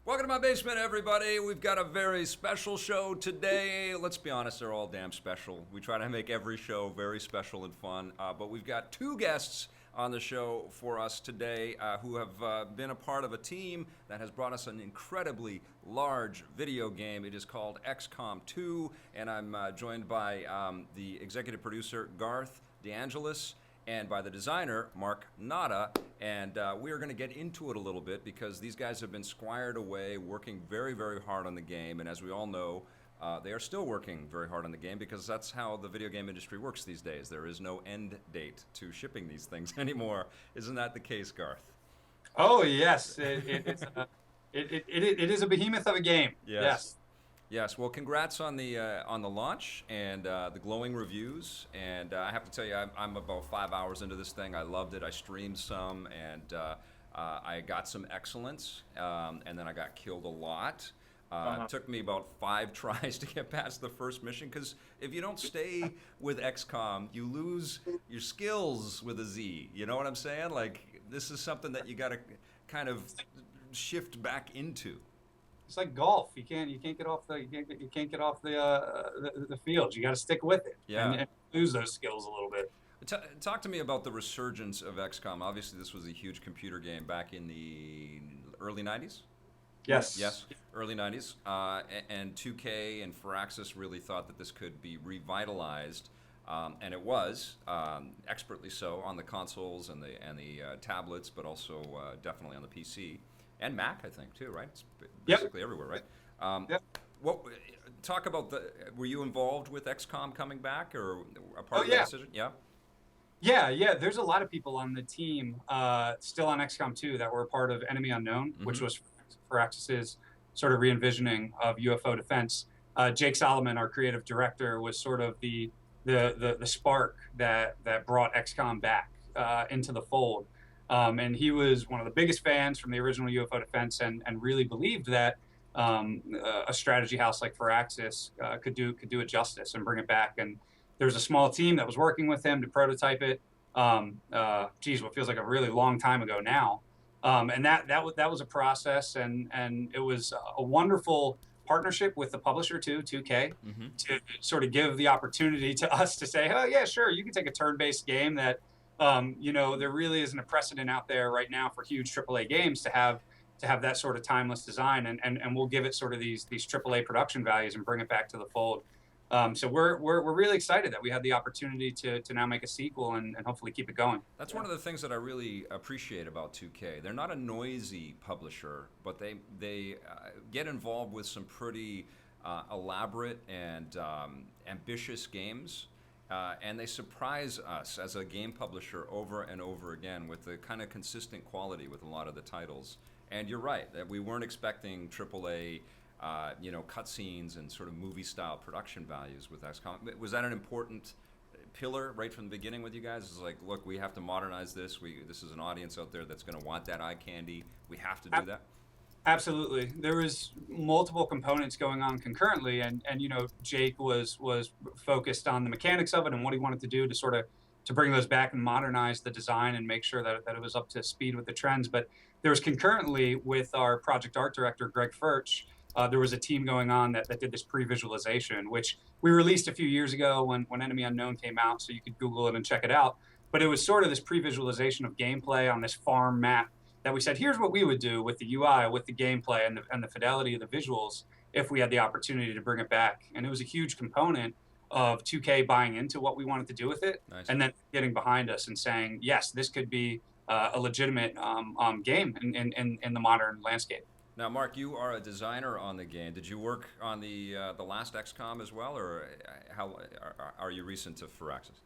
Welcome to my basement, everybody. We've got a very special show today. Let's be honest, they're all damn special. We try to make every show very special and fun, but we've got two guests on the show for us today who have been a part of a team that has brought us an incredibly large video game. It is called XCOM 2, and I'm joined by the executive producer, Garth Deangelis, and by the designer, Mark Naut, and we are going to get into it a little bit because these guys have been squired away, working very, very hard on the game, and as we all know, they are still working very hard on the game because that's how the video game industry works these days. There is no end date to shipping these things anymore. Isn't that the case, Garth? Oh yes, it is a behemoth of a game. Yes. Yes, well, congrats on the launch and the glowing reviews. And I have to tell you, I'm about 5 hours into this thing. I loved it. I streamed some, and I got some excellence, and then I got killed a lot. It took me about 5 tries to get past the first mission, because if you don't stay with XCOM, you lose your skills with a Z. You know what I'm saying? Like, this is something that you got to kind of shift back into. It's like golf. You can't get off the the field. You got to stick with it. Yeah. And lose those skills a little bit. Talk to me about the resurgence of XCOM. Obviously, this was a huge computer game back in the early 90s? Yes. Early 90s. And 2K and Firaxis really thought that this could be revitalized, and it was, expertly so, on the consoles and the tablets, but also definitely on the PC. And Mac, I think, too, right? It's basically everywhere, right? Yep. Talk about were you involved with XCOM coming back, or a part of the decision? Yeah. Yeah. There's a lot of people on the team still on XCOM 2 that were a part of Enemy Unknown, which was Firaxis' sort of re-envisioning of UFO defense. Jake Solomon, our creative director, was sort of the spark that brought XCOM back into the fold. And he was one of the biggest fans from the original UFO defense, and really believed that a strategy house like Firaxis could do it justice and bring it back. And there was a small team that was working with him to prototype it. What feels like a really long time ago now. And that was a process, and it was a wonderful partnership with the publisher too, 2K, to sort of give the opportunity to us to say, oh yeah, sure, you can take a turn-based game that. There really isn't a precedent out there right now for huge AAA games to have that sort of timeless design, and we'll give it sort of these AAA production values and bring it back to the fold. So we're really excited that we had the opportunity to now make a sequel and hopefully keep it going. That's one of the things that I really appreciate about 2K. They're not a noisy publisher, but they get involved with some pretty elaborate and ambitious games. And they surprise us as a game publisher over and over again with the kind of consistent quality with a lot of the titles. And you're right, that we weren't expecting AAA, cutscenes and sort of movie-style production values with XCOM. Was that an important pillar right from the beginning with you guys? It's like, look, we have to modernize this. This is an audience out there that's going to want that eye candy. We have to do that. Absolutely. There was multiple components going on concurrently, and Jake was focused on the mechanics of it and what he wanted to do to bring those back and modernize the design and make sure that it was up to speed with the trends. But there was concurrently with our project art director, Greg Furch, there was a team going on that did this pre-visualization, which we released a few years ago when Enemy Unknown came out, so you could Google it and check it out. But it was sort of this pre-visualization of gameplay on this farm map that we said, here's what we would do with the UI, with the gameplay, and the fidelity of the visuals if we had the opportunity to bring it back. And it was a huge component of 2K buying into what we wanted to do with it, and then getting behind us and saying, yes, this could be a legitimate game in the modern landscape. Now, Mark, you are a designer on the game. Did you work on the last XCOM as well, or how are you recent to Firaxis?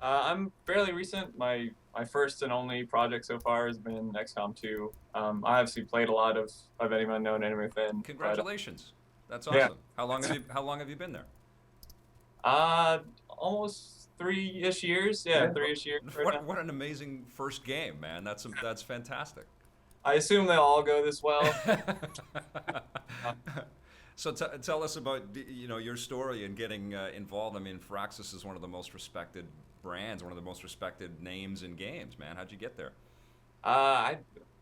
I'm fairly recent. My first and only project so far has been XCOM 2. I obviously played a lot of Enemy Unknown, Enemy Within. Congratulations! That's awesome. Yeah. How long have you been there? Almost 3-ish years. Yeah, 3-ish years. What an amazing first game, man! That's fantastic. I assume they'll all go this well. So tell us about your story and getting involved. I mean, Firaxis is one of the most respected brands, one of the most respected names in games. Man, how'd you get there?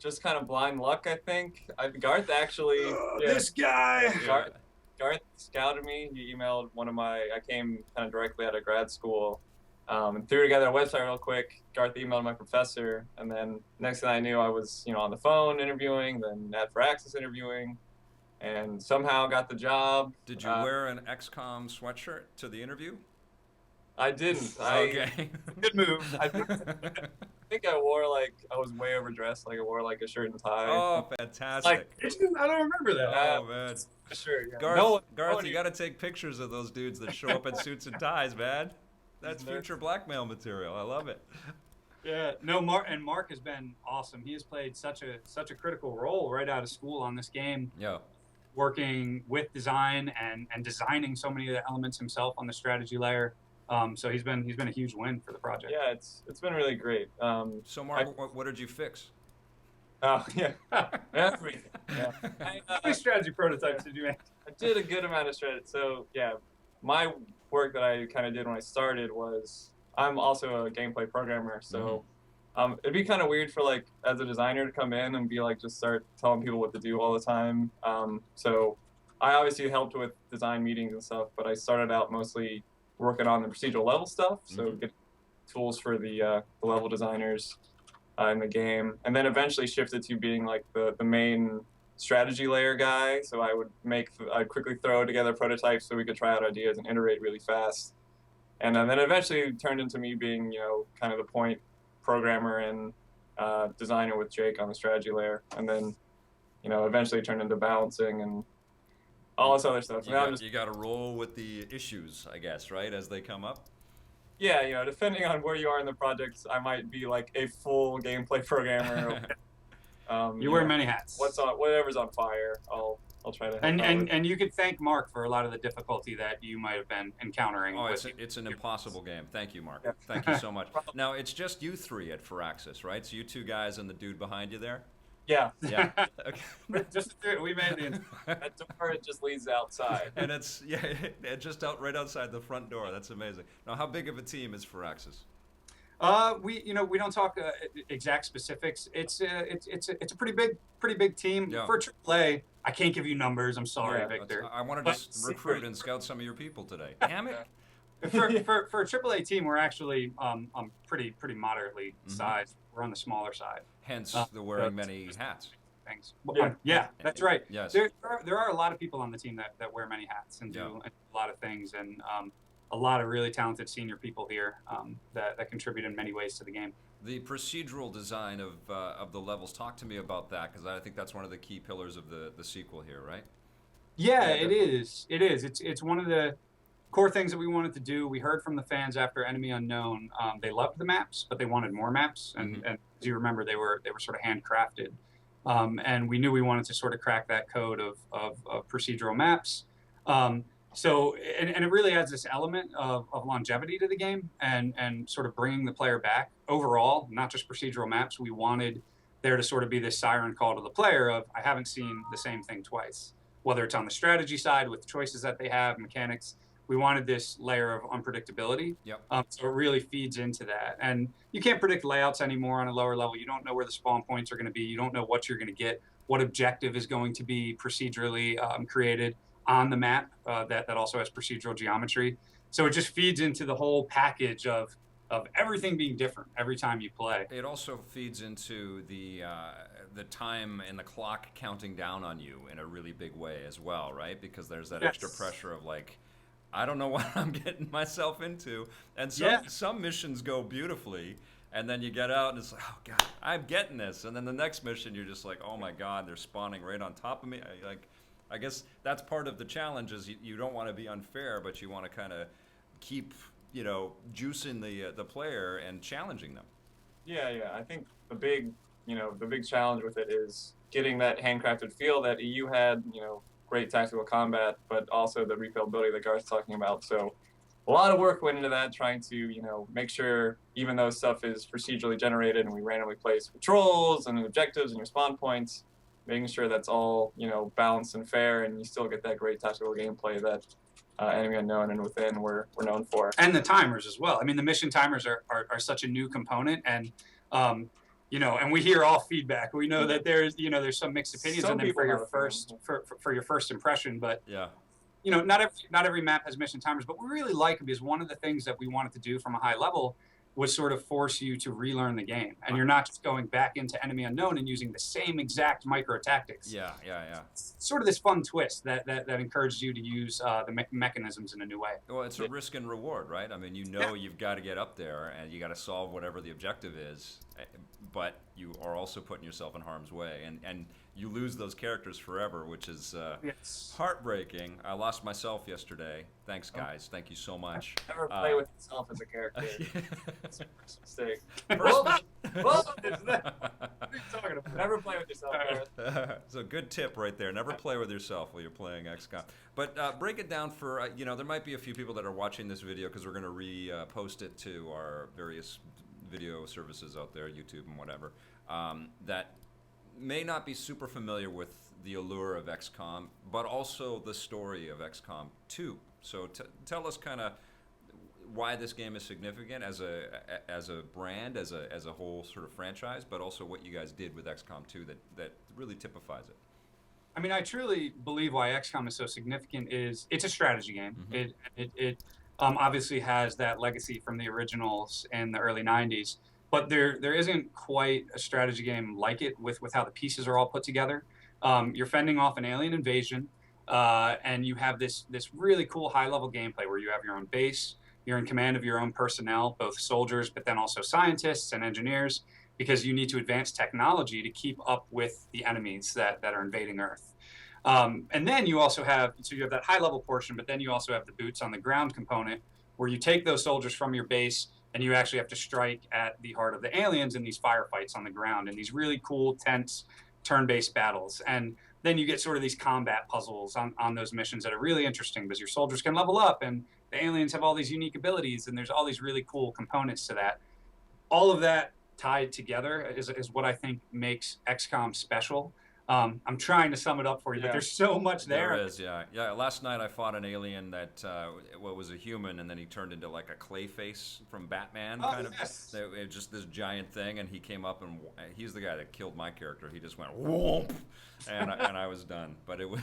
just kind of blind luck, I think. Garth actually, This guy. Garth scouted me. He emailed I came kind of directly out of grad school, and threw together a website real quick. Garth emailed my professor, and then next thing I knew, I was, on the phone interviewing, then at Firaxis interviewing, and somehow got the job. Did you wear an Excom sweatshirt to the interview? I didn't. Okay. Good move. I think I was way overdressed. Like I wore like a shirt and tie. Oh, fantastic. I don't remember that. Oh, man. Sure. Yeah. Garth, you got to take pictures of those dudes that show up in suits and ties, man. That's future blackmail material. I love it. Yeah, no, Mark has been awesome. He has played such a critical role right out of school on this game. Yeah. Working with design and designing so many of the elements himself on the strategy layer. So he's been a huge win for the project. Yeah, it's been really great. So Mark, what did you fix? Oh yeah, everything. Yeah. How many strategy prototypes did you make? I did a good amount of strategy. So yeah, my work that I kind of did when I started was I'm also a gameplay programmer. So it'd be kind of weird for like as a designer to come in and be like just start telling people what to do all the time. So I obviously helped with design meetings and stuff, but I started out mostly working on the procedural level stuff, so get tools for the level designers in the game, and then eventually shifted to being like the main strategy layer guy. So I'd quickly throw together prototypes so we could try out ideas and iterate really fast, and then eventually it turned into me being kind of the point programmer and designer with Jake on the strategy layer, and then eventually it turned into balancing and all this other stuff. You got to roll with the issues, I guess, right, as they come up? Yeah, depending on where you are in the project, I might be like a full gameplay programmer. You wear many hats. Whatever's on fire, I'll try to help out with. And you could thank Mark for a lot of the difficulty that you might have been encountering. Oh, it's an impossible game. Thank you, Mark. Yeah. Thank you so much. Now, it's just you three at Firaxis, right? So you two guys and the dude behind you there? Yeah. Yeah. Okay. We made the that door, it just leads outside. And it's just right outside the front door. That's amazing. Now, how big of a team is Firaxis? We don't talk exact specifics. It's a pretty big team. Yeah. For AAA, I can't give you numbers. I'm sorry, Victor. I wanted to recruit and scout some of your people today. Damn it. For a AAA team, we're actually pretty moderately sized. We're on the smaller side. Hence the wearing many hats. Things. Yeah, that's right. Yes. There are a lot of people on the team that wear many hats and do a lot of things, and a lot of really talented senior people here that contribute in many ways to the game. The procedural design of the levels. Talk to me about that, because I think that's one of the key pillars of the sequel here, right? Yeah, it is. It's one of the core things that we wanted to do. We heard from the fans after Enemy Unknown. They loved the maps, but they wanted more maps. And as you remember, they were sort of handcrafted. And we knew we wanted to sort of crack that code of procedural maps. So it really adds this element of longevity to the game and sort of bringing the player back overall, not just procedural maps. We wanted there to sort of be this siren call to the player of, I haven't seen the same thing twice, whether it's on the strategy side with the choices that they have, mechanics. We wanted this layer of unpredictability. Yep. So it really feeds into that. And you can't predict layouts anymore on a lower level. You don't know where the spawn points are going to be. You don't know what you're going to get, what objective is going to be procedurally created on the map that also has procedural geometry. So it just feeds into the whole package of everything being different every time you play. It also feeds into the time and the clock counting down on you in a really big way as well, right? Because there's that extra pressure of like, I don't know what I'm getting myself into. And some missions go beautifully, and then you get out and it's like, oh God, I'm getting this. And then the next mission, you're just like, oh my God, they're spawning right on top of me. I guess that's part of the challenge is you don't want to be unfair, but you want to kind of keep, juicing the player and challenging them. Yeah. I think the big challenge with it is getting that handcrafted feel that EU had, great tactical combat, but also the replayability that Garth's talking about. So a lot of work went into that, trying to, make sure even though stuff is procedurally generated and we randomly place patrols and objectives and your spawn points, making sure that's all, balanced and fair, and you still get that great tactical gameplay that Enemy Unknown and Within we're known for. And the timers as well. I mean, the mission timers are such a new component, and you know, and we hear all feedback. We know that there's some mixed opinions Some on them people for your are a fan. first for your first impression, but Yeah. you know, not every map has mission timers, but we really like them because one of the things that we wanted to do from a high level was sort of force you to relearn the game, and you're not just going back into Enemy Unknown and using the same exact micro tactics. Yeah. It's sort of this fun twist that encourages you to use the mechanisms in a new way. Well, it's a risk and reward, right? I mean, you know, you've got to get up there and you got to solve whatever the objective is, but you are also putting yourself in harm's way, and you lose those characters forever, which is heartbreaking. I lost myself yesterday. Thanks, guys. Thank you so much. Never play with yourself as a character. That's a first mistake. Well, What are you talking about? Never play with yourself, Gareth. So good tip right there. Never play with yourself while you're playing XCOM. But break it down for, you know, there might be a few people that are watching this video because we're going to re-post it to our various video services out there, YouTube and whatever, that may not be super familiar with the allure of XCOM, but also the story of XCOM 2. So tell us kind of why this game is significant as a brand, as a whole sort of franchise, but also what you guys did with XCOM 2 that really typifies it. I mean, I truly believe why XCOM is so significant is it's a strategy game. Mm-hmm. It obviously has that legacy from the originals in the early 90s, but there isn't quite a strategy game like it with how the pieces are all put together. You're fending off an alien invasion, and you have this really cool high-level gameplay where you have your own base, you're in command of your own personnel, both soldiers, but then also scientists and engineers, because you need to advance technology to keep up with the enemies that are invading Earth. And then you also have that high-level portion, but then you also have the boots on the ground component, where you take those soldiers from your base and you actually have to strike at the heart of the aliens in these firefights on the ground, in these really cool, tense, turn-based battles. And then you get sort of these combat puzzles on those missions that are really interesting because your soldiers can level up and the aliens have all these unique abilities and there's all these really cool components to that. All of that tied together is what I think makes XCOM special. I'm trying to sum it up for you, but there's so much there. There is, yeah. Last night I fought an alien that was a human, and then he turned into like a Clayface from Batman, kind of. Yes. It just this giant thing, and he came up and he's the guy that killed my character. He just went whoomp, and I was done. But it was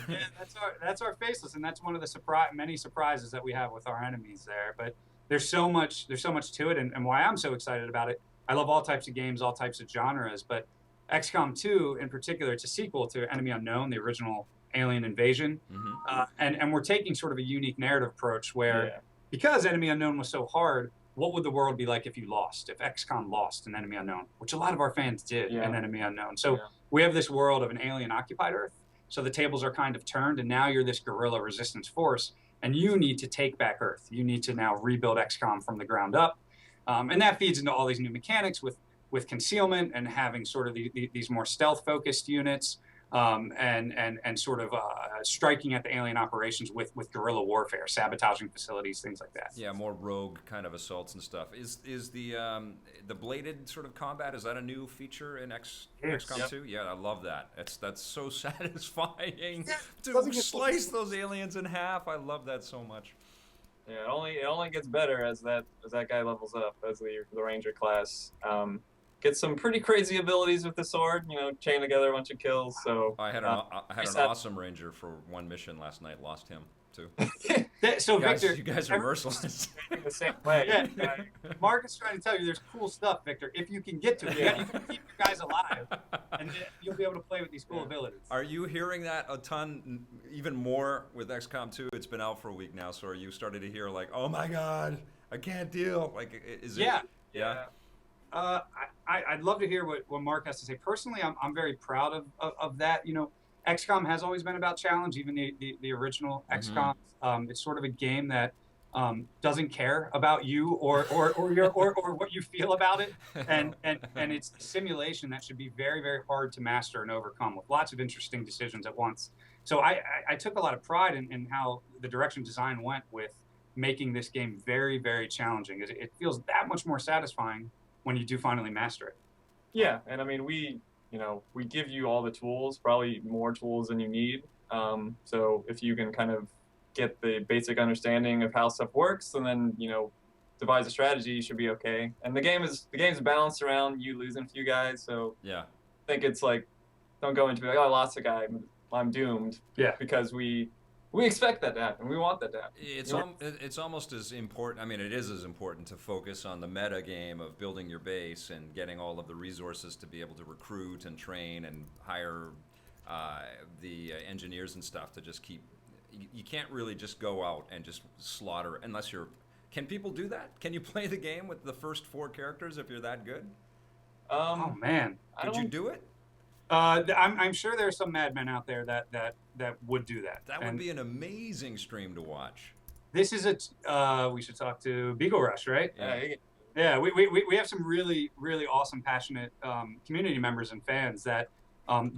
that's our faceless, and that's one of the many surprises that we have with our enemies there. But there's so much to it, and why I'm so excited about it. I love all types of games, all types of genres, but XCOM 2 in particular, it's a sequel to Enemy Unknown, the original alien invasion. Mm-hmm. And we're taking sort of a unique narrative approach where, because Enemy Unknown was so hard, what would the world be like if you lost, if XCOM lost in Enemy Unknown, which a lot of our fans did in Enemy Unknown. So we have this world of an alien-occupied Earth, so the tables are kind of turned, and now you're this guerrilla resistance force, and you need to take back Earth. You need to now rebuild XCOM from the ground up. And that feeds into all these new mechanics with concealment and having sort of these more stealth-focused units, and sort of striking at the alien operations with guerrilla warfare, sabotaging facilities, things like that. Yeah, more rogue kind of assaults and stuff. Is the bladed sort of combat, is that a new feature in XCOM 2? Yeah, I love that. That's so satisfying to slice those aliens in half. I love that so much. Yeah, it only gets better as that guy levels up as the ranger class. Gets some pretty crazy abilities with the sword. You know, chain together a bunch of kills. So I had an awesome ranger for one mission last night. Lost him too. So Victor, Victor, you guys are merciless. the same way. Yeah. Mark is trying to tell you there's cool stuff, Victor. If you can get to it, you can keep your guys alive, and then you'll be able to play with these cool abilities. Are you hearing that a ton, even more with XCOM 2? It's been out for a week now, so are you starting to hear like, oh my God, I can't deal? Like, is it? Yeah. I'd love to hear what Mark has to say. Personally, I'm very proud of that. You know, XCOM has always been about challenge, even the original XCOM. It's sort of a game that doesn't care about you or what you feel about it, and it's a simulation that should be very, very hard to master and overcome with lots of interesting decisions at once. So I took a lot of pride in how the direction design went with making this game very, very challenging. It feels that much more satisfying when you do finally master it. Yeah, and I mean, we give you all the tools, probably more tools than you need. So if you can kind of get the basic understanding of how stuff works, and then devise a strategy, you should be okay. And the game's balanced around you losing a few guys, so Yeah. I think it's like, don't go into like, oh, I lost a guy, I'm doomed. Yeah. Because we expect that to happen. We want that to happen. It's almost as important. I mean, it is as important to focus on the meta game of building your base and getting all of the resources to be able to recruit and train and hire the engineers and stuff to just keep. You can't really just go out and just slaughter unless you're. Can people do that? Can you play the game with the first 4 characters if you're that good? Oh man, Could you do it? I'm sure there's some madmen out there that would do that. That would be an amazing stream to watch. This is we should talk to Beagle Rush, right? Yeah. Yeah, we have some really, really awesome, passionate community members and fans that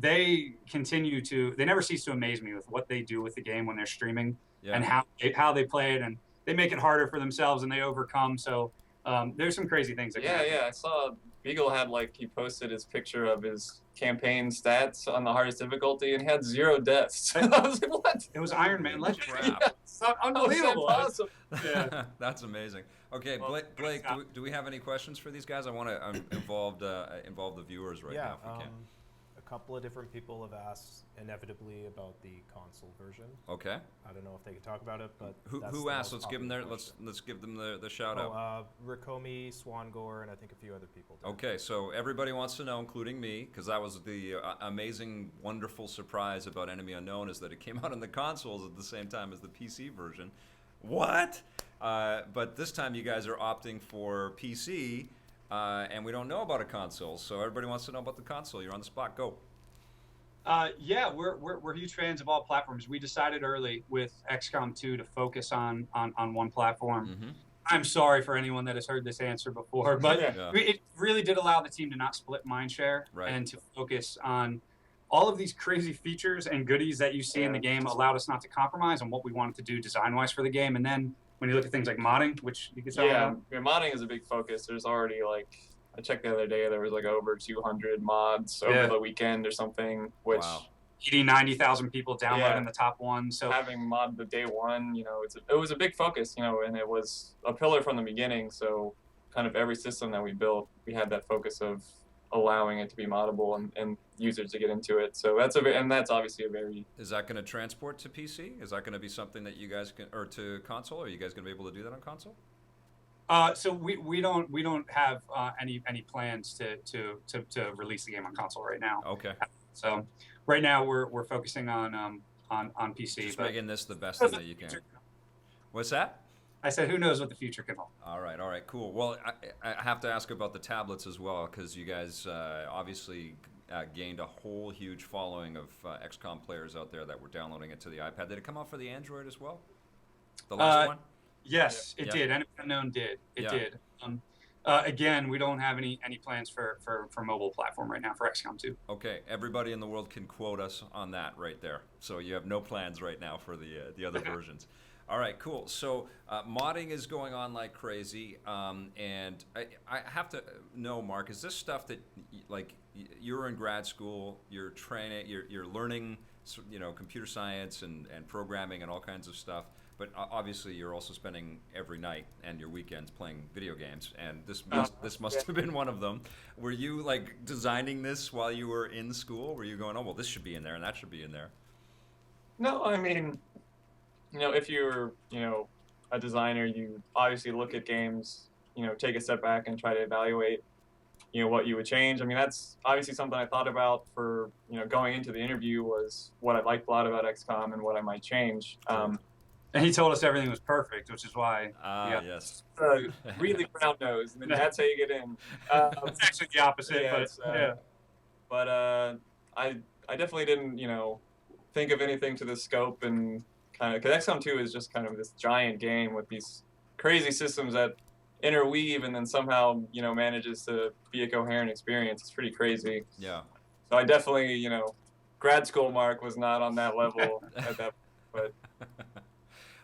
they never cease to amaze me with what they do with the game when they're streaming and how they play it, and they make it harder for themselves and they overcome. So there's some crazy things that I saw Beagle had he posted his picture of his campaign stats on the hardest difficulty and he had 0 deaths. I was like, what? It was Iron Man Legend. Crap. Yeah, so unbelievable. That's awesome. Yeah. That's amazing. Okay, Blake, do we have any questions for these guys? I want to involve the viewers right now if we can. A couple of different people have asked inevitably about the console version. Okay. I don't know if they could talk about it, but who asked? Let's give them let's give them the shout out. Rikomi, Swangor, and I think a few other people did. Okay, so everybody wants to know, including me, because that was the amazing, wonderful surprise about Enemy Unknown is that it came out on the consoles at the same time as the PC version. What? But this time you guys are opting for PC. And we don't know about a console, so everybody wants to know about the console. You're on the spot. Go. Yeah, we're huge fans of all platforms. We decided early with XCOM 2 to focus on one platform. Mm-hmm. I'm sorry for anyone that has heard this answer before, but it really did allow the team to not split mindshare and to focus on all of these crazy features and goodies that you see in the game. Allowed us not to compromise on what we wanted to do design-wise for the game, and then when you look at things like modding, which you could talk about. Yeah, modding is a big focus. There's already I checked the other day, there was over 200 mods over the weekend or something, which 90,000 people downloading the top one. So having mod the day one, it was a big focus, and it was a pillar from the beginning. So kind of every system that we built, we had that focus of allowing it to be moddable and users to get into it. So that's obviously a very. Is that going to transport to PC? Is that going to be something that you guys can, or to console? Are you guys going to be able to do that on console? So we don't have any plans to release the game on console right now. Okay. So right now we're focusing on PC. Just making this the best thing that you can. What's that? I said, who knows what the future can hold. All right, cool. Well, I have to ask about the tablets as well, because you guys obviously gained a whole huge following of XCOM players out there that were downloading it to the iPad. Did it come out for the Android as well? The last one? Yes, it did. Enemy Unknown did. It did. Again, we don't have any plans for mobile platform right now for XCOM 2. Okay, everybody in the world can quote us on that right there. So you have no plans right now for the other versions. All right, cool. So modding is going on like crazy, and I have to know, Mark, is this stuff that you're in grad school, you're training, you're learning, computer science and programming and all kinds of stuff, but obviously you're also spending every night and your weekends playing video games, and this must have been one of them. Were you designing this while you were in school? Were you going, oh well, this should be in there and that should be in there? No, I mean, if you're, a designer, you obviously look at games, take a step back and try to evaluate, what you would change. I mean, that's obviously something I thought about for, going into the interview was what I liked a lot about XCOM and what I might change. And he told us everything was perfect, which is why. Yes. Really brown nose, and then that's how you get in. It's actually the opposite, But I definitely didn't, think of anything to the scope and kind of, because XCOM 2 is just kind of this giant game with these crazy systems that interweave and then somehow, manages to be a coherent experience. It's pretty crazy. Yeah. So I definitely, grad school Mark was not on that level at that point,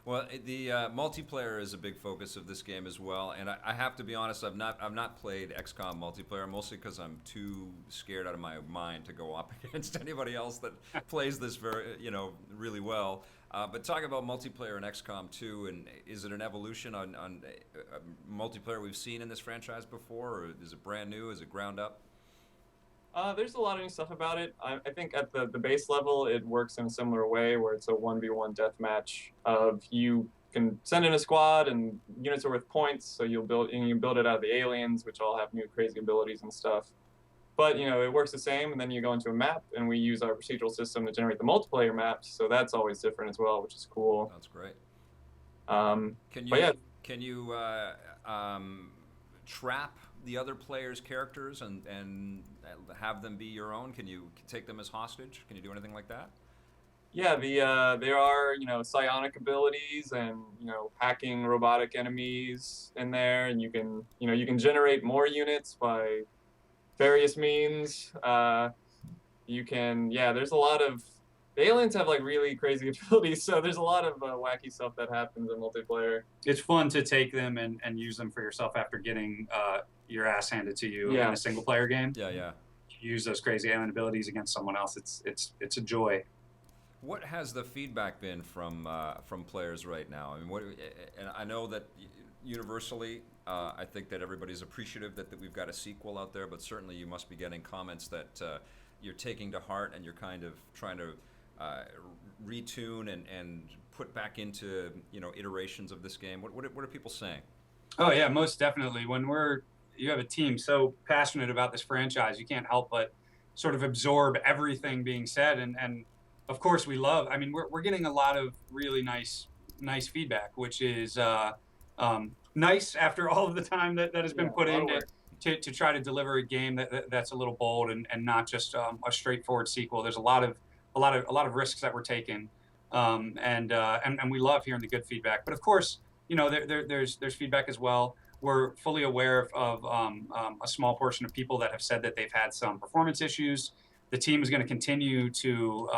but. Well, the multiplayer is a big focus of this game as well, and I have to be honest. I've not played XCOM multiplayer, mostly because I'm too scared out of my mind to go up against anybody else that plays this really well. But talk about multiplayer in XCOM 2, and is it an evolution on multiplayer we've seen in this franchise before, or is it brand new? Is it ground up? There's a lot of new stuff about it. I think at the base level, it works in a similar way where it's a 1v1 deathmatch of you can send in a squad and units are worth points, so you build it out of the aliens, which all have new crazy abilities and stuff. But, it works the same, and then you go into a map, and we use our procedural system to generate the multiplayer maps, so that's always different as well, which is cool. That's great. Can you trap the other players' characters and have them be your own? Can you take them as hostage? Can you do anything like that? Yeah, there are psionic abilities and hacking robotic enemies in there, and you can generate more units by various means. There's a lot of the aliens have like really crazy abilities, so there's a lot of wacky stuff that happens in multiplayer. It's fun to take them and use them for yourself after getting your ass handed to you in a single player game. Yeah. Use those crazy alien abilities against someone else. It's a joy. What has the feedback been from players right now? I mean, and I know that universally, I think that everybody's appreciative that we've got a sequel out there, but certainly you must be getting comments that you're taking to heart and you're kind of trying to retune and put back into iterations of this game. What are people saying? Oh yeah, most definitely. When you have a team so passionate about this franchise, you can't help but sort of absorb everything being said, and of course we're getting a lot of really nice feedback, which is nice after all of the time that has been put in to try to deliver a game that's a little bold and not just a straightforward sequel. There's a lot of risks that we're taking, and we love hearing the good feedback. But of course, there's feedback as well. We're fully aware of a small portion of people that have said that they've had some performance issues. The team is going to continue to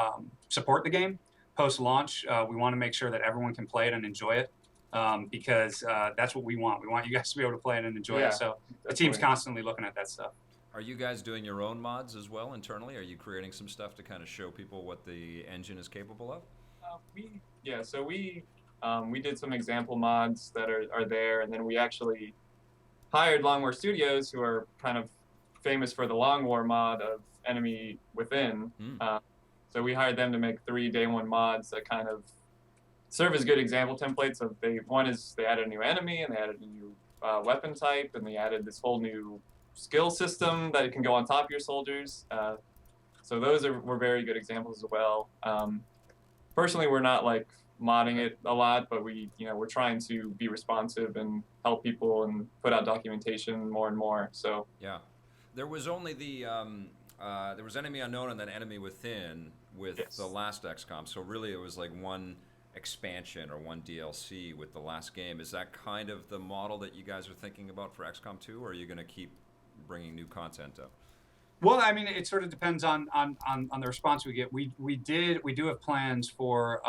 support the game post-launch. We want to make sure that everyone can play it and enjoy it, because that's what we want. We want you guys to be able to play it and enjoy it. So the team's constantly looking at that stuff. Are you guys doing your own mods as well internally? Are you creating some stuff to kind of show people what the engine is capable of? We did some example mods that are there, and then we actually hired Long War Studios, who are kind of famous for the Long War mod of Enemy Within. So we hired them to make 3 day one mods that kind of serve as good example templates. One is they added a new enemy, and they added a new weapon type, and they added this whole new skill system that can go on top of your soldiers. So those were very good examples as well. Personally, we're not like modding it a lot, but we're trying to be responsive and help people and put out documentation more and more. So yeah, there was only there was Enemy Unknown and then Enemy Within with the last XCOM. So really, it was like one expansion or one DLC with the last game. Is that kind of the model that you guys are thinking about for XCOM 2, or are you going to keep bringing new content up? Well, I mean, it sort of depends on the response we get. We do have plans for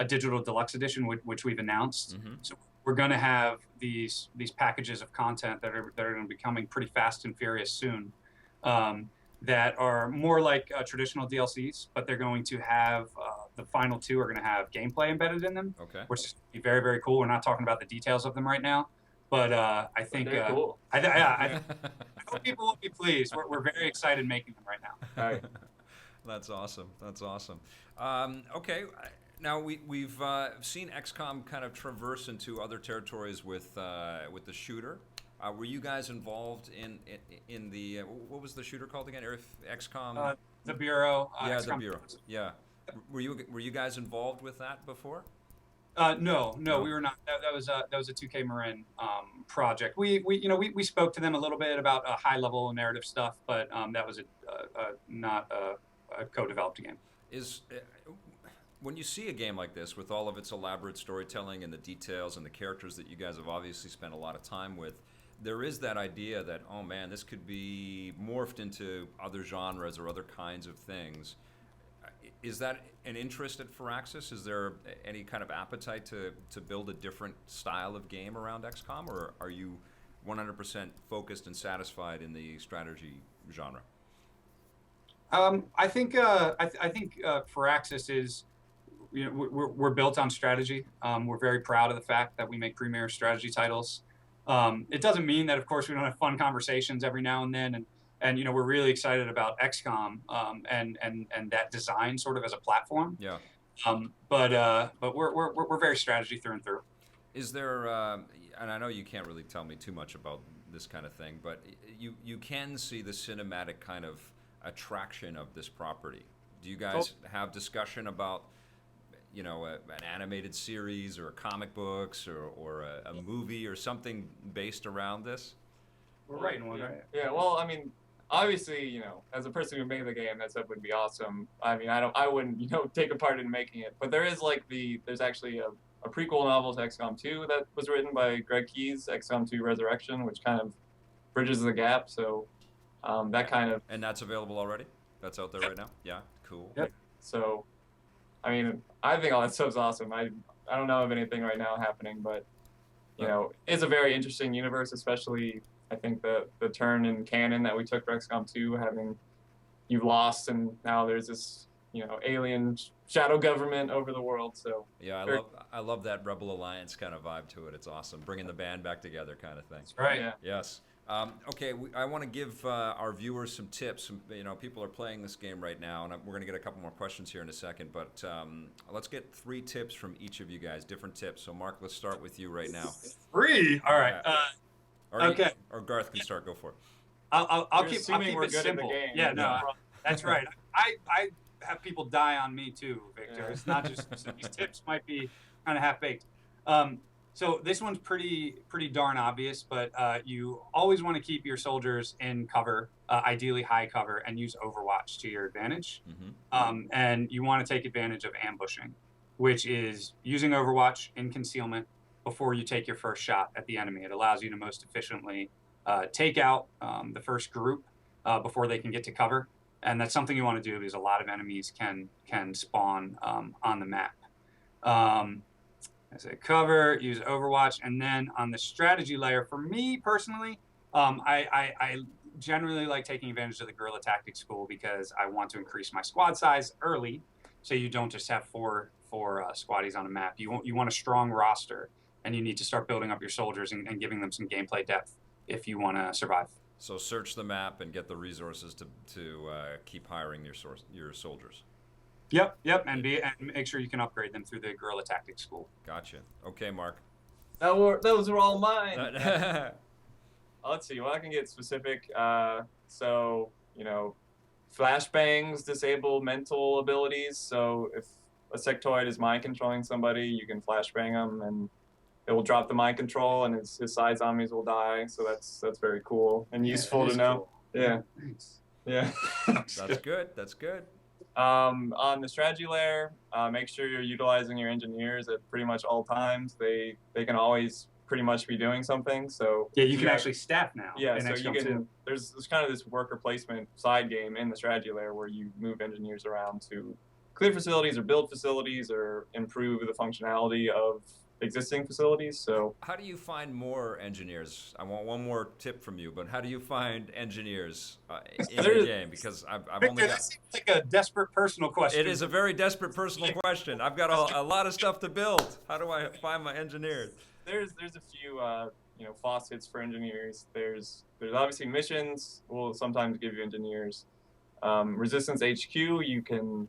a digital deluxe edition, which we've announced. So we're going to have these packages of content that are going to be coming pretty fast and furious soon, that are more like traditional DLCs, but they're going to have the final 2 are going to have gameplay embedded in them, which is very, very cool. We're not talking about the details of them right now, but I think cool. I hope people will be pleased. We're very excited making them right now. All right. That's awesome. Okay. Now we've seen XCOM kind of traverse into other territories with the shooter. Were you guys involved in the what was the shooter called again? XCOM. The Bureau. Yeah, XCOM. the Bureau. Yeah. Were you guys involved with that before? No, we were not. That was a 2K Marin project. We spoke to them a little bit about high level narrative stuff, but that was not a co-developed game. When you see a game like this with all of its elaborate storytelling and the details and the characters that you guys have obviously spent a lot of time with, there is that idea that, oh man, this could be morphed into other genres or other kinds of things. Is that an interest at Firaxis? Is there any kind of appetite to build a different style of game around XCOM, or are you 100% focused and satisfied in the strategy genre? I think Firaxis is, we're built on strategy. We're very proud of the fact that we make premier strategy titles. It doesn't mean that, of course, we don't have fun conversations every now and then, and we're really excited about XCOM and that design sort of as a platform. Yeah. But we're very strategy through and through. Is there, and I know you can't really tell me too much about this kind of thing, but you can see the cinematic kind of attraction of this property. Do you guys have discussion about, an animated series or comic books or a movie or something based around this? We're writing one, right? Yeah, well, I mean, obviously, as a person who made the game, that stuff would be awesome. I mean, I wouldn't, take a part in making it. But there is there's actually a prequel novel to XCOM 2 that was written by Greg Keyes, XCOM 2 Resurrection, which kind of bridges the gap. So that kind of... And that's available already? That's out there right now? Yeah, cool. Yep. So, I mean, I think all that stuff's awesome. I don't know of anything right now happening, but, it's a very interesting universe, especially, I think, the turn in canon that we took for XCOM 2, having you've lost, and now there's this, alien shadow government over the world. So yeah, I love that Rebel Alliance kind of vibe to it. It's awesome, bringing the band back together, kind of thing. That's right. Yeah. Yes. Okay, I want to give our viewers some tips. People are playing this game right now, and we're going to get a couple more questions here in a second. But let's get 3 tips from each of you guys, different tips. So, Mark, let's start with you right now. 3. All right. Okay. Or Garth can start. Go for it. I'll keep we're it good simple. at the game. Yeah, no, that's right. I have people die on me too, Victor. Yeah. It's not just these tips might be kind of half baked. So this one's pretty darn obvious, but you always want to keep your soldiers in cover, ideally high cover, and use Overwatch to your advantage. Mm-hmm. And you want to take advantage of ambushing, which is using Overwatch in concealment before you take your first shot at the enemy. It allows you to most efficiently take out the first group before they can get to cover. And that's something you want to do because a lot of enemies can spawn on the map. I say cover, use Overwatch, and then on the strategy layer, for me personally, I generally like taking advantage of the guerrilla tactics school because I want to increase my squad size early, so you don't just have four squaddies on a map. You want a strong roster, and you need to start building up your soldiers and giving them some gameplay depth if you want to survive. So search the map and get the resources to keep hiring your soldiers. Yep, and make sure you can upgrade them through the guerrilla tactics school. Gotcha. Okay, Mark. Those were all mine. Let's see. Well, I can get specific. So, flashbangs disable mental abilities. So if a sectoid is mind controlling somebody, you can flashbang them, and it will drop the mind control, and his side zombies will die. So that's very cool and useful to know. Cool. Yeah. Thanks. Yeah. That's good. That's good. On the strategy layer, make sure you're utilizing your engineers at pretty much all times. They can always pretty much be doing something. So yeah, you can actually staff now. Yeah, in so XCOM you can. 2. There's kind of this worker placement side game in the strategy layer where you move engineers around to clear facilities or build facilities or improve the functionality of existing facilities. So how do you find more engineers? I want one more tip from you, but how do you find engineers in the game? Because I've only got... That seems like a desperate personal question. It is a very desperate personal question. I've got a lot of stuff to build. How do I find my engineers? There's a few faucets for engineers. There's obviously missions will sometimes give you engineers. Resistance HQ, you can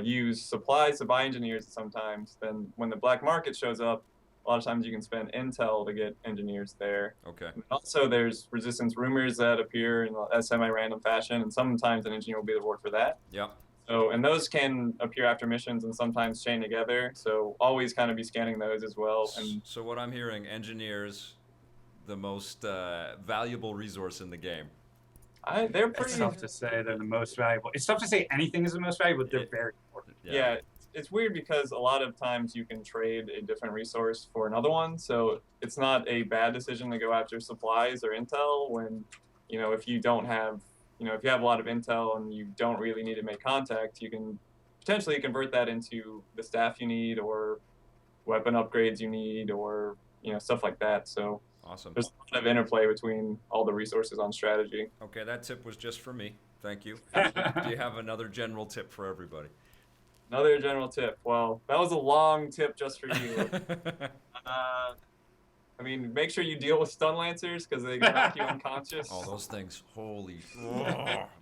use supplies to buy engineers sometimes. Then when the black market shows up, a lot of times you can spend intel to get engineers there. Okay. And also, there's resistance rumors that appear in a semi-random fashion, and sometimes an engineer will be the reward for that. Yep. So, and those can appear after missions and sometimes chain together. So always kind of be scanning those as well. And so what I'm hearing, engineers, the most valuable resource in the game. they're pretty. It's tough to say they're the most valuable. It's tough to say anything is the most valuable, but they're very important. Yeah, it's weird because a lot of times you can trade a different resource for another one. So it's not a bad decision to go after supplies or intel when, if you don't have, if you have a lot of intel and you don't really need to make contact, you can potentially convert that into the staff you need or weapon upgrades you need or, stuff like that. So Awesome. there's a lot of interplay between all the resources on strategy. Okay, that tip was just for me. Thank you. Do you have another general tip for everybody? Another general tip. Well, that was a long tip just for you. Make sure you deal with stun lancers because they can knock you unconscious. Oh, those things,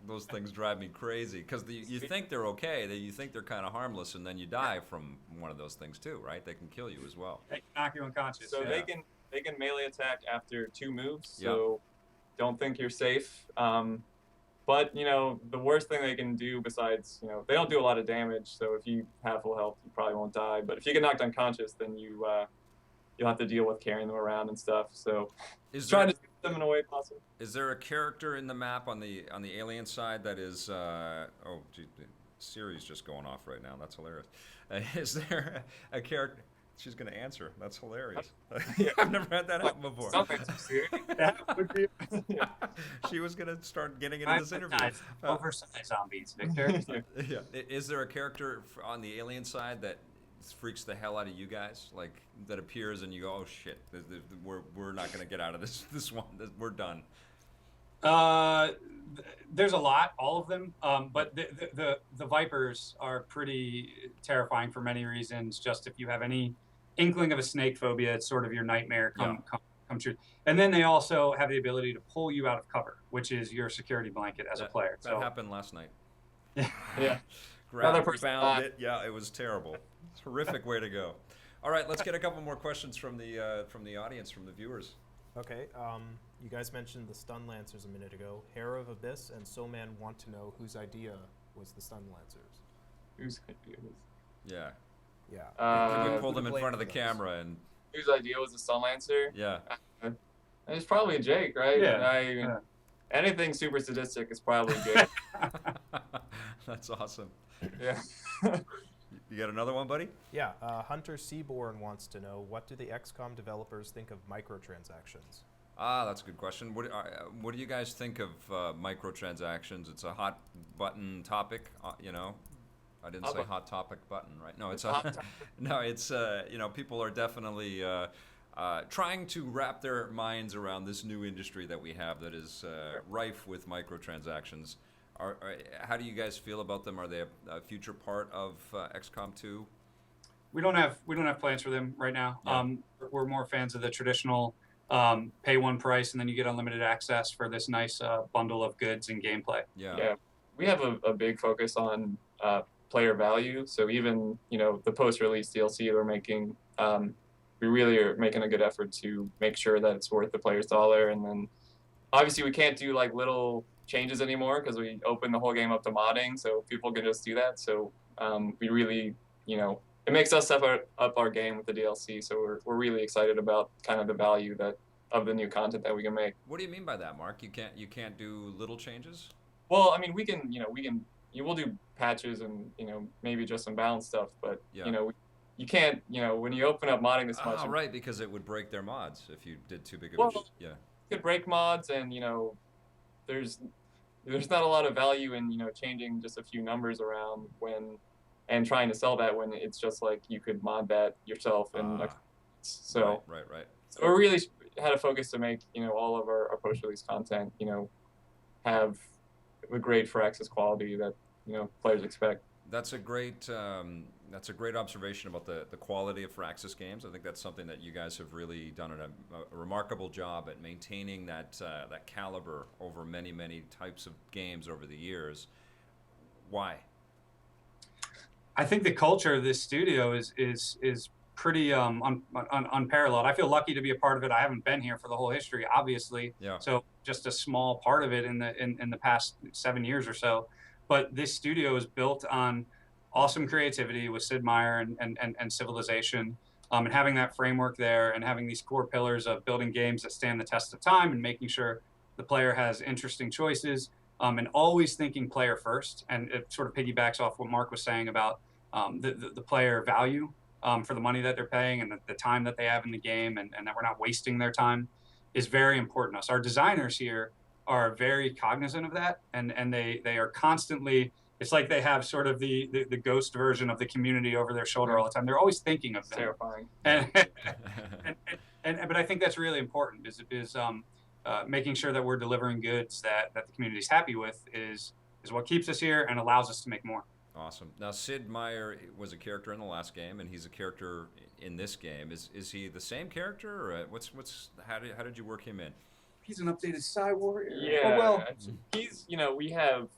those things drive me crazy. Because you think they're okay, you think they're kind of harmless, and then you die from one of those things too, right? They can kill you as well. They can knock you unconscious. So Yeah. they can melee attack after 2 moves, so don't think you're safe. But, the worst thing they can do besides, they don't do a lot of damage, so if you have full health, you probably won't die. But if you get knocked unconscious, then you'll have to deal with carrying them around and stuff. So try to keep them in a way possible. Is there a character in the map on the alien side that is? Oh, gee, Siri's just going off right now. That's hilarious. Is there a character? She's going to answer. That's hilarious. I've never had that happen before. That would be. She was going to start getting into this interview. Oversized zombies, Victor. Yeah. Is there a character on the alien side that freaks the hell out of you guys? Like, that appears and you go, oh shit, we're not going to get out of this one. We're done. There's a lot, all of them, but the Vipers are pretty terrifying for many reasons. Just if you have any inkling of a snake phobia, it's sort of your nightmare come true. And then they also have the ability to pull you out of cover, which is your security blanket as a player. That happened last night. Yeah. Another person found it. Yeah, it was terrible. Terrific way to go. All right, let's get a couple more questions from the audience, from the viewers. Okay, you guys mentioned the stun lancers a minute ago. Hair of Abyss and Soman want to know whose idea was the stun lancers. Whose idea was? Yeah. Yeah. Can we pull them in front of the camera and? Whose idea was the stun lancer? Yeah. It's probably Jake, right? Yeah. Anything super sadistic is probably Jake. That's awesome. Yeah. You got another one, buddy? Yeah, Hunter Seaborn wants to know, what do the XCOM developers think of microtransactions? That's a good question. What do you guys think of microtransactions? It's a hot button topic, I didn't say hot topic button, right? No, it's people are definitely trying to wrap their minds around this new industry that we have that is rife with microtransactions. How do you guys feel about them? Are they a future part of XCOM 2? We don't have plans for them right now. Yeah. We're more fans of the traditional pay one price and then you get unlimited access for this nice bundle of goods and gameplay. Yeah. We have a big focus on player value. So even the post-release DLC we're making, we really are making a good effort to make sure that it's worth the player's dollar. And then obviously we can't do like little changes anymore because we open the whole game up to modding, so people can just do that. So we really, it makes us step up our game with the DLC. So we're really excited about kind of the value of the new content that we can make. What do you mean by that, Mark? You can't do little changes? Well, I mean, we'll do patches and maybe just some balance stuff, but you can't, when you open up modding this much. Oh, right, because it would break their mods if you did too big of a. Yeah. You could break mods, and there's not a lot of value in changing just a few numbers around and trying to sell that when it's just like you could mod that yourself and Right. So we really had a focus to make all of our post-release content have the great Firaxis quality that players expect. That's a great observation about the quality of Firaxis games. I think that's something that you guys have really done a remarkable job at maintaining that caliber over many, many types of games over the years. Why? I think the culture of this studio is pretty unparalleled. I feel lucky to be a part of it. I haven't been here for the whole history, obviously. Yeah. So just a small part of it in the past 7 years or so. But this studio is built on awesome creativity with Sid Meier and Civilization, and having that framework there and having these core pillars of building games that stand the test of time and making sure the player has interesting choices, and always thinking player first. And it sort of piggybacks off what Mark was saying about the player value for the money that they're paying and the time that they have in the game, and that we're not wasting their time, is very important to us. Our designers here are very cognizant of that, and they are constantly It's like they have sort of the ghost version of the community over their shoulder all the time. They're always thinking of It's them. terrifying. But I think that's really important is making sure that we're delivering goods that the community's happy with is what keeps us here and allows us to make more. Awesome. Now, Sid Meier was a character in the last game, and he's a character in this game. Is he the same character, or how did you work him in? He's an updated Psy Warrior. Yeah. Oh, well, He's, we have,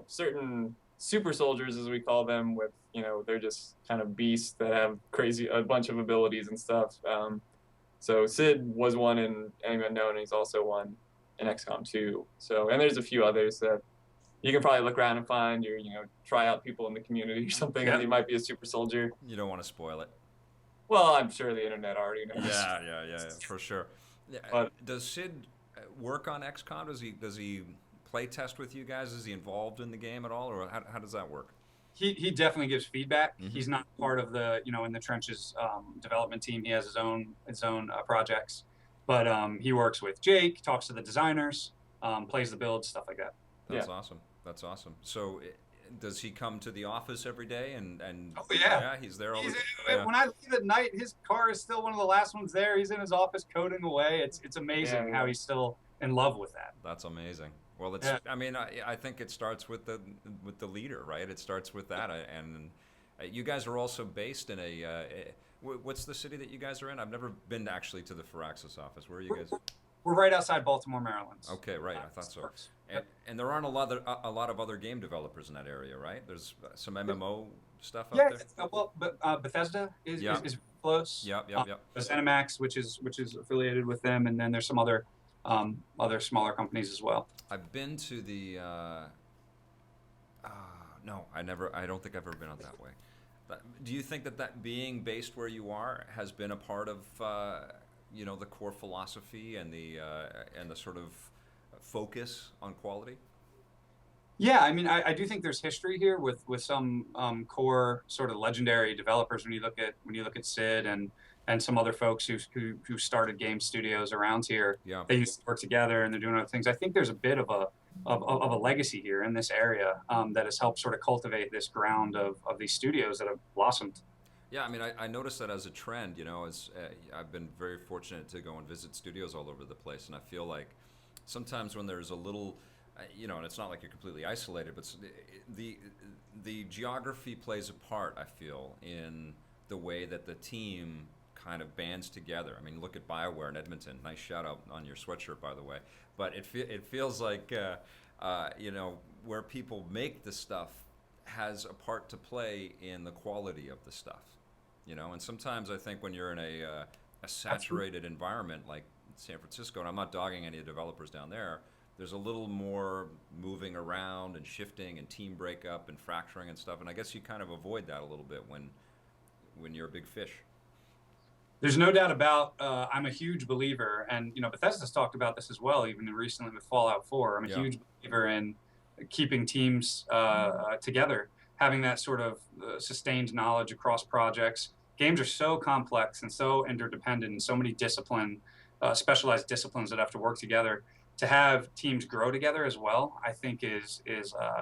certain super soldiers, as we call them, with, they're just kind of beasts that have a bunch of abilities and stuff. So Sid was one in Enemy Unknown, and he's also one in XCOM 2. So, and there's a few others that you can probably look around and find, or try out people in the community or something, and he might be a super soldier. You don't want to spoil it. Well, I'm sure the internet already knows. Yeah, for sure. But, does Sid work on XCOM? Does he play test with you guys? Is he involved in the game at all, or how does that work? He definitely gives feedback. Mm-hmm. He's not part of the in the trenches development team. He has his own projects, but he works with Jake, talks to the designers, plays the build, stuff like that. That's awesome. That's awesome. So, does he come to the office every day and? Oh yeah. Yeah, he's there all the time. When I leave at night, his car is still one of the last ones there. He's in his office coding away. It's amazing how he's still in love with that. That's amazing. Well, I mean, I think it starts with the leader, right? It starts with that, and you guys are also based in what's the city that you guys are in? I've never been actually to the Firaxis office. Where are you guys? We're right outside Baltimore, Maryland. Okay, right. I thought so. And there aren't a lot of other game developers in that area, right? There's some MMO stuff out there. Well, but Bethesda is close. Yep. There's ZeniMax, which is affiliated with them, and then there's some other smaller companies as well. I've been to the. No, I don't think I've ever been out that way. Do you think that being based where you are has been a part of the core philosophy and the sort of focus on quality? Yeah, I mean, I do think there's history here with some core sort of legendary developers. When you look at Sid and some other folks who started game studios around here, they used to work together and they're doing other things. I think there's a bit of a legacy here in this area that has helped sort of cultivate this ground of these studios that have blossomed. Yeah, I mean, I noticed that as a trend, as I've been very fortunate to go and visit studios all over the place, and I feel like sometimes when there's a little, and it's not like you're completely isolated, but the geography plays a part, I feel, in the way that the team kind of bands together. I mean, look at BioWare in Edmonton. Nice shout out on your sweatshirt, by the way. But it feels like, where people make the stuff has a part to play in the quality of the stuff. And sometimes I think when you're in a saturated environment like San Francisco, and I'm not dogging any of the developers down there, there's a little more moving around and shifting and team breakup and fracturing and stuff, and I guess you kind of avoid that a little bit when you're a big fish. There's no doubt about, I'm a huge believer, and Bethesda's talked about this as well, even recently with Fallout 4. I'm a huge believer in keeping teams together, having that sort of sustained knowledge across projects. Games are so complex and so interdependent, and so many specialized disciplines that have to work together. To have teams grow together as well, I think is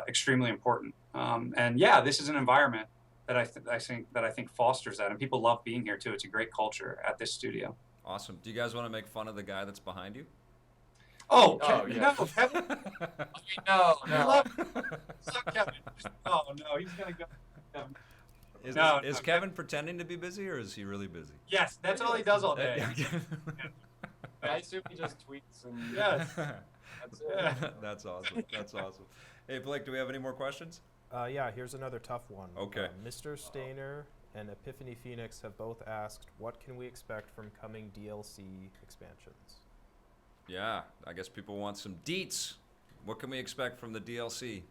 extremely important. And yeah, this is an environment that I think fosters that, and people love being here too. It's a great culture at this studio. Awesome. Do you guys want to make fun of the guy that's behind you? Oh, yeah. No, Kevin. No. Love Kevin. Oh no, he's gonna go. Is Kevin pretending to be busy, or is he really busy? Yes, that's all he does all day. I assume he just tweets and Yes. that's it. That's awesome. That's awesome. Hey, Blake, do we have any more questions? Yeah, here's another tough one. Okay. Mr. Stainer and Epiphany Phoenix have both asked, what can we expect from coming DLC expansions? Yeah, I guess people want some deets. What can we expect from the DLC?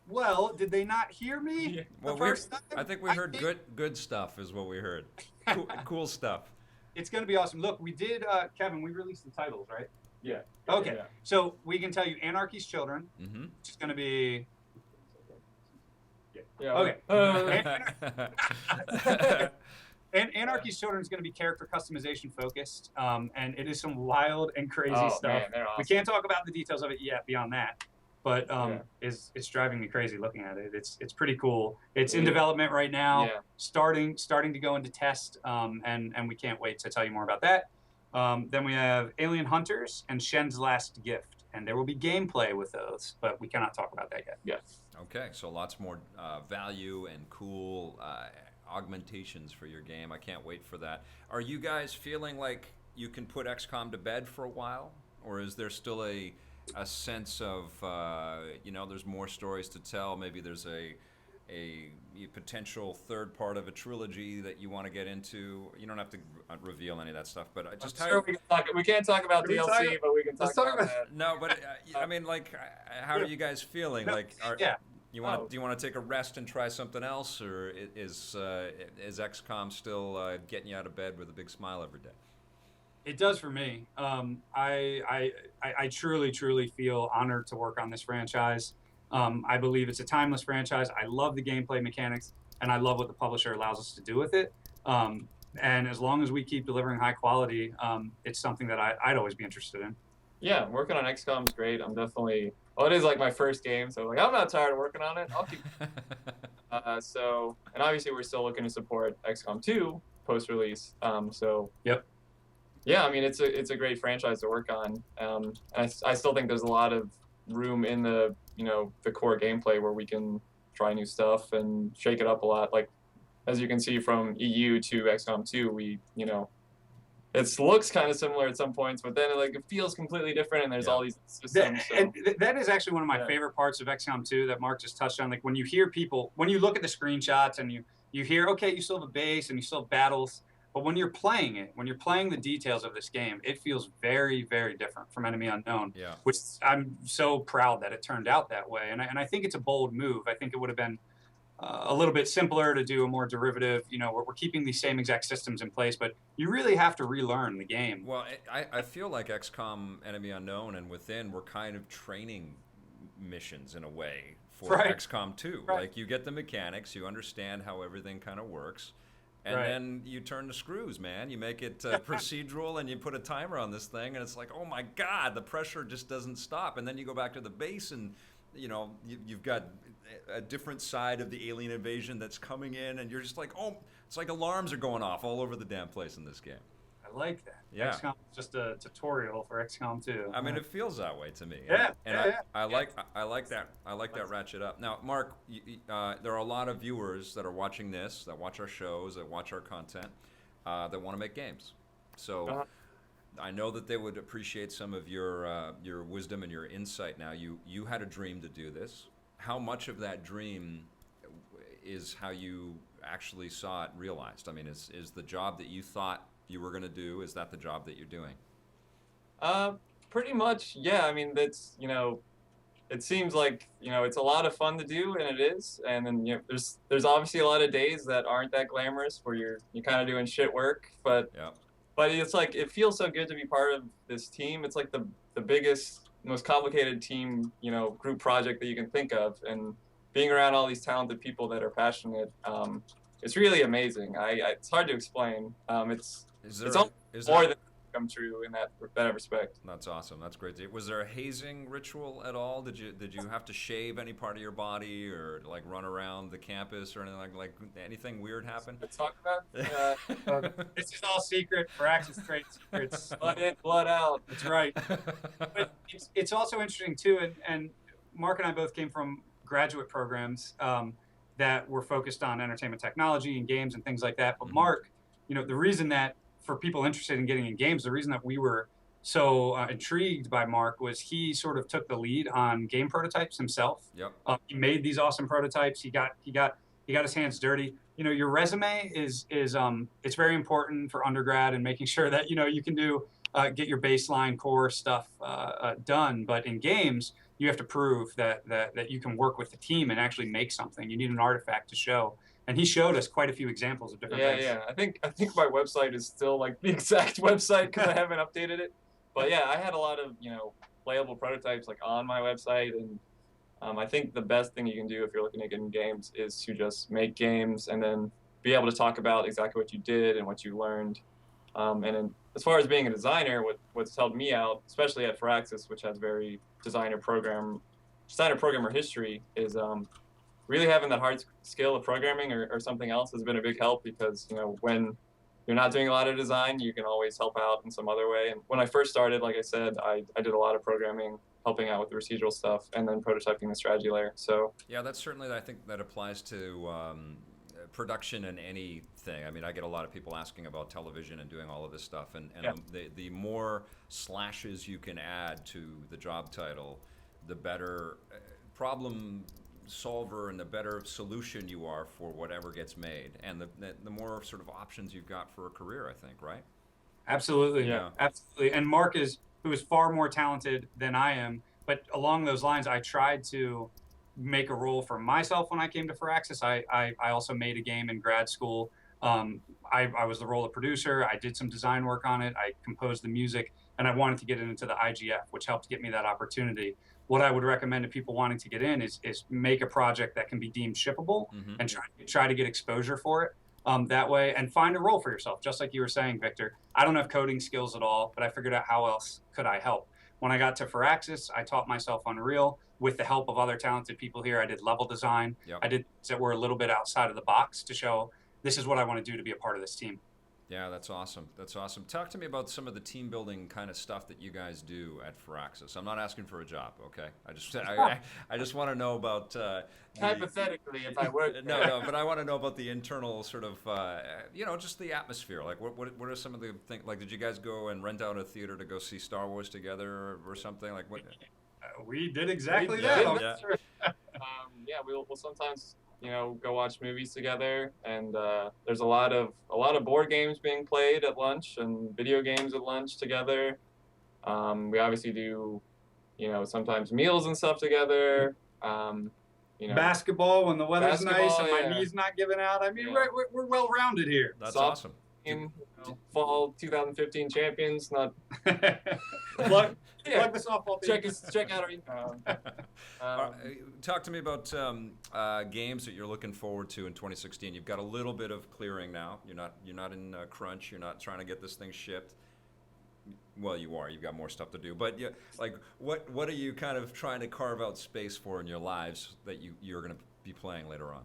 Well, did they not hear me? Well, I think we heard good stuff is what we heard. Cool stuff. It's going to be awesome. Look, we did, Kevin, we released the titles, right? Yeah. Okay. Yeah. So we can tell you Anarchy's Children, Mm-hmm. which is going to be... Yeah. Okay. And Anarchy's Children is going to be character customization focused, and it is some wild and crazy stuff. Man, they're awesome. We can't talk about the details of it yet beyond that. but it's driving me crazy looking at it. It's pretty cool. It's in development right now, starting to go into test, and we can't wait to tell you more about that. Then we have Alien Hunters and Shen's Last Gift, and there will be gameplay with those, but we cannot talk about that yet. Yes. Okay, so lots more value and cool augmentations for your game. I can't wait for that. Are you guys feeling like you can put XCOM to bed for a while, or is there still a sense of there's more stories to tell? Maybe there's a potential third part of a trilogy that you want to get into. You don't have to reveal any of that stuff, but just we can't talk about DLC, but we can talk about that. No, but I mean, like, how are you guys feeling? No, like, do you want to take a rest and try something else, or is XCOM still getting you out of bed with a big smile every day? It does for me. I truly feel honored to work on this franchise. I believe it's a timeless franchise. I love the gameplay mechanics, and I love what the publisher allows us to do with it. And as long as we keep delivering high quality, it's something that I'd always be interested in. Yeah, working on XCOM is great. I'm definitely. Well, it is like my first game, so like I'm not tired of working on it. I'll keep. And obviously we're still looking to support XCOM 2 post-release. Yep. Yeah, I mean it's a great franchise to work on. I still think there's a lot of room in the the core gameplay where we can try new stuff and shake it up a lot. Like as you can see from EU to XCOM 2, we it looks kind of similar at some points, but then it feels completely different, and there's all these systems. And that is actually one of my favorite parts of XCOM 2 that Mark just touched on. Like when you hear people, when you look at the screenshots and you hear, okay, you still have a base and you still have battles, but when you're playing it, when you're playing the details of this game, it feels very, very different from Enemy Unknown. Yeah. Which I'm so proud that it turned out that way, and I think it's a bold move. I think it would have been a little bit simpler to do a more derivative. We're keeping these same exact systems in place, but you really have to relearn the game. Well, I feel like XCOM Enemy Unknown and Within were kind of training missions in a way for XCOM 2. Right. Like you get the mechanics, you understand how everything kind of works, and then you turn the screws, man. You make it procedural, and you put a timer on this thing, and it's like, oh my God, the pressure just doesn't stop. And then you go back to the base, and you've got a different side of the alien invasion that's coming in, and you're just like, oh, it's like alarms are going off all over the damn place in this game. I like that. Yeah. XCOM is just a tutorial for XCOM 2. I mean, it feels that way to me. Yeah. I like that. I like that ratchet up. Now, Mark, there are a lot of viewers that are watching this, that watch our shows, that watch our content, that want to make games. So I know that they would appreciate some of your wisdom and your insight. Now, you had a dream to do this. How much of that dream is how you actually saw it realized? I mean, is the job that you thought you were going to do, is that the job that you're doing? Pretty much, yeah. I mean, that's it seems like it's a lot of fun to do, and it is. And then there's obviously a lot of days that aren't that glamorous where you're kind of doing shit work, but it's like it feels so good to be part of this team. It's like the biggest, most complicated team group project that you can think of, and being around all these talented people that are passionate, it's really amazing. It's hard to explain. It's more than come true in that respect. That's awesome. That's great. Was there a hazing ritual at all? Did you have to shave any part of your body, or like run around the campus, or anything like anything weird happen? Let's talk about. This is all secret. Praxis trade secrets. Blood in, blood out. That's right. But it's also interesting too, and Mark and I both came from graduate programs that were focused on entertainment technology and games and things like that. But Mark, the reason that for people interested in getting in games, the reason that we were so intrigued by Mark was he sort of took the lead on game prototypes himself. Yep. He made these awesome prototypes. He got his hands dirty. Your resume is it's very important for undergrad and making sure that you can do get your baseline core stuff done. But in games, you have to prove that you can work with the team and actually make something. You need an artifact to show. And he showed us quite a few examples of different things. Yeah. I think my website is still like the exact website because I haven't updated it. But yeah, I had a lot of playable prototypes like on my website, and I think the best thing you can do if you're looking at getting games is to just make games and then be able to talk about exactly what you did and what you learned. And then as far as being a designer, what's helped me out, especially at Firaxis, which has very designer program designer programmer history is really having that hard skill of programming or something else has been a big help, because when you're not doing a lot of design, you can always help out in some other way. And when I first started, like I said, I did a lot of programming, helping out with the procedural stuff, and then prototyping the strategy layer. So Yeah, that's certainly, I think that applies to production in anything. I mean, I get a lot of people asking about television and doing all of this stuff, and Yeah. the more slashes you can add to the job title, the better problem solver and the better solution you are for whatever gets made, and the more sort of options you've got for a career, I think, right? Absolutely. Yeah. Absolutely. And Mark who is far more talented than I am. But along those lines, I tried to make a role for myself when I came to Firaxis. I also made a game in grad school. I was the role of producer. I did some design work on it. I composed the music, and I wanted to get into the IGF, which helped get me that opportunity. What I would recommend to people wanting to get in is make a project that can be deemed shippable, Mhm. and try to get exposure for it. That way, and find a role for yourself, just like you were saying, Victor. I don't have coding skills at all, but I figured out how else could I help. When I got to Firaxis, I taught myself Unreal with the help of other talented people here. I did level design. Yep. I did things that were a little bit outside of the box to show this is what I want to do to be a part of this team. Yeah, that's awesome. That's awesome. Talk to me about some of the team building kind of stuff that you guys do at Firaxis. I'm not asking for a job, okay? I just want to know about hypothetically, if I were no, but I want to know about the internal sort of just the atmosphere. Like, what are some of the things? Like, did you guys go and rent out a theater to go see Star Wars together or something? Like, what? We did exactly Yeah, that. that's true. We'll sometimes go watch movies together, and there's a lot of board games being played at lunch and video games at lunch together. We obviously do sometimes meals and stuff together. Basketball when the weather's nice Basketball, and my yeah. knee's not giving out. I mean, Yeah. we're well rounded here. That's Soft- awesome. Fall 2015 champions. Not plug, yeah. plug the softball team. check out our. Talk to me about games that you're looking forward to in 2016. You've got a little bit of clearing now. You're not in crunch. You're not trying to get this thing shipped. Well, you are. You've got more stuff to do. But yeah, like, what are you kind of trying to carve out space for in your lives that you're going to be playing later on?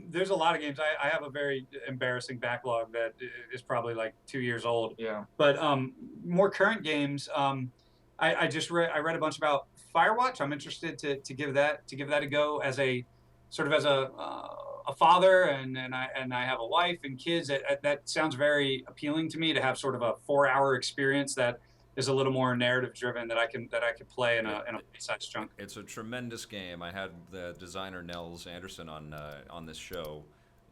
There's a lot of games. I have a very embarrassing backlog that is probably like 2 years old. Yeah. But more current games. I read a bunch about Firewatch. I'm interested to give that a go as a sort of as a father, and I have a wife and kids. That sounds very appealing to me, to have sort of a 4-hour experience that is a little more narrative driven, that I could play in a bite-sized chunk. It's a tremendous game. I had the designer Nels Anderson on this show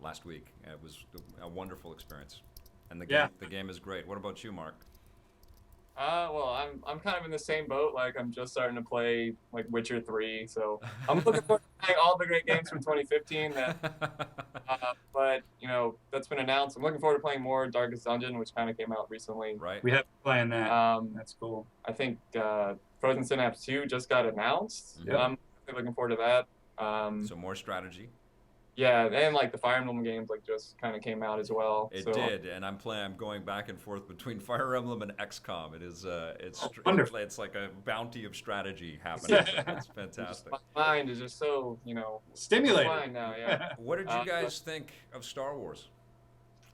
last week. It was a wonderful experience, and the game is great. What about you, Mark? Well, I'm kind of in the same boat. Like, I'm just starting to play like Witcher 3, so I'm looking forward to playing all the great games from 2015. But that's been announced. I'm looking forward to playing more Darkest Dungeon, which kind of came out recently. Right. We have been playing that. That's cool. I think Frozen Synapse 2 just got announced. Yep. I'm really looking forward to that. So more strategy. Yeah, and like the Fire Emblem games just kind of came out as well. It did, and I'm going back and forth between Fire Emblem and Xcom. It is wonderful. It's like a bounty of strategy happening. It's fantastic. My mind is just so Stimulated. fine now. Yeah. What did you guys think of Star Wars?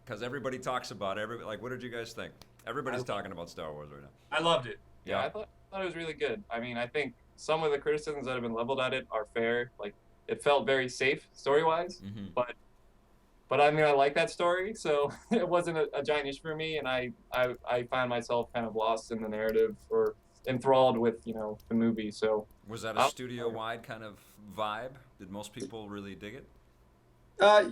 Because everybody talks about it. What did you guys think? Everybody's talking about Star Wars right now. I loved it. Yeah, I thought it was really good. I mean, I think some of the criticisms that have been leveled at it are fair. Like, it felt very safe story-wise, Mm-hmm. but I mean, I like that story, so it wasn't a giant issue for me, and I found myself kind of lost in the narrative or enthralled with the movie. So Was that a studio-wide kind of vibe? Did most people really dig it?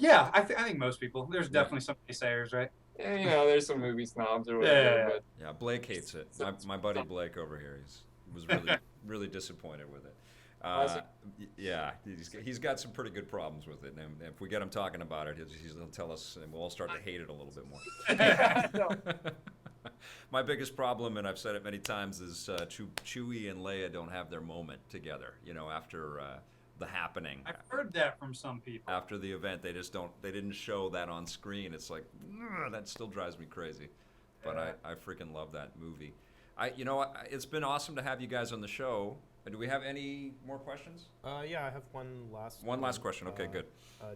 Yeah, I think most people. There's definitely some naysayers, right? yeah, there's some movie snobs or whatever. Yeah. But Yeah, Blake hates it. My buddy Blake over here, was really really disappointed with it. Yeah, he's got some pretty good problems with it, and if we get him talking about it, he'll tell us, and we'll all start to hate it a little bit more. My biggest problem, and I've said it many times, is Chewie and Leia don't have their moment together. After the happening. I've heard that from some people. After the event, they didn't show that on screen. It's like, that still drives me crazy. But I freaking love that movie. You know what? It's been awesome to have you guys on the show. Do we have any more questions? Yeah, I have one last One last question. Okay, good.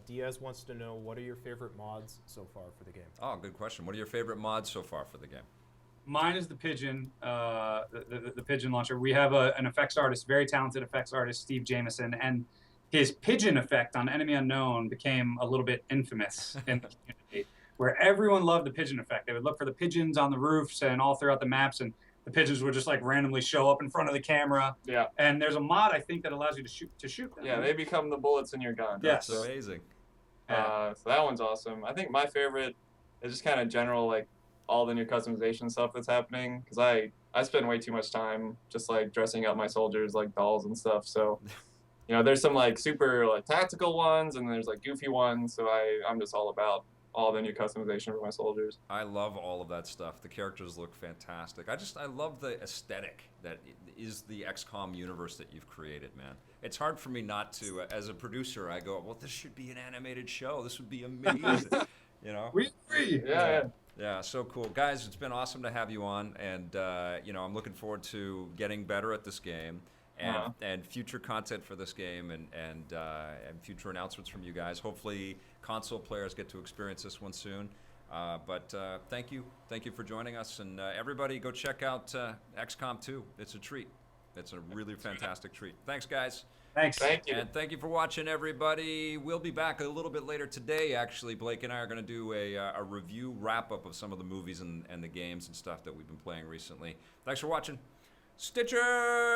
Diaz wants to know, what are your favorite mods so far for the game? Oh, good question. What are your favorite mods so far for the game? Mine is the Pigeon, the Pigeon launcher. We have an effects artist, very talented effects artist, Steve Jameson, and his pigeon effect on Enemy Unknown became a little bit infamous in the community, where everyone loved the pigeon effect. They would look for the pigeons on the roofs and all throughout the maps, and the pigeons would just like randomly show up in front of the camera. Yeah. And there's a mod, I think, that allows you to shoot them. Yeah, they become the bullets in your gun. Yes. That's amazing. So that one's awesome. I think my favorite is just kind of general, like, all the new customization stuff that's happening, because I spend way too much time just like dressing up my soldiers like dolls and stuff. So there's some like super like tactical ones, and there's like goofy ones. So I'm just all about all the new customization for my soldiers. I love all of that stuff. The characters look fantastic. I love the aesthetic that is the XCOM universe that you've created, man. It's hard for me not to, as a producer, I go, well, this should be an animated show. This would be amazing. We agree. Yeah. Yeah, so cool. Guys, it's been awesome to have you on, and I'm looking forward to getting better at this game and future content for this game and future announcements from you guys. Hopefully console players get to experience this one soon. But thank you for joining us, and everybody go check out XCOM 2. It's a treat. It's a really fantastic treat. Thanks, guys. Thanks. Thank you. And thank you for watching, everybody. We'll be back a little bit later today, actually. Blake and I are going to do a review wrap-up of some of the movies and the games and stuff that we've been playing recently. Thanks for watching. Stitcher!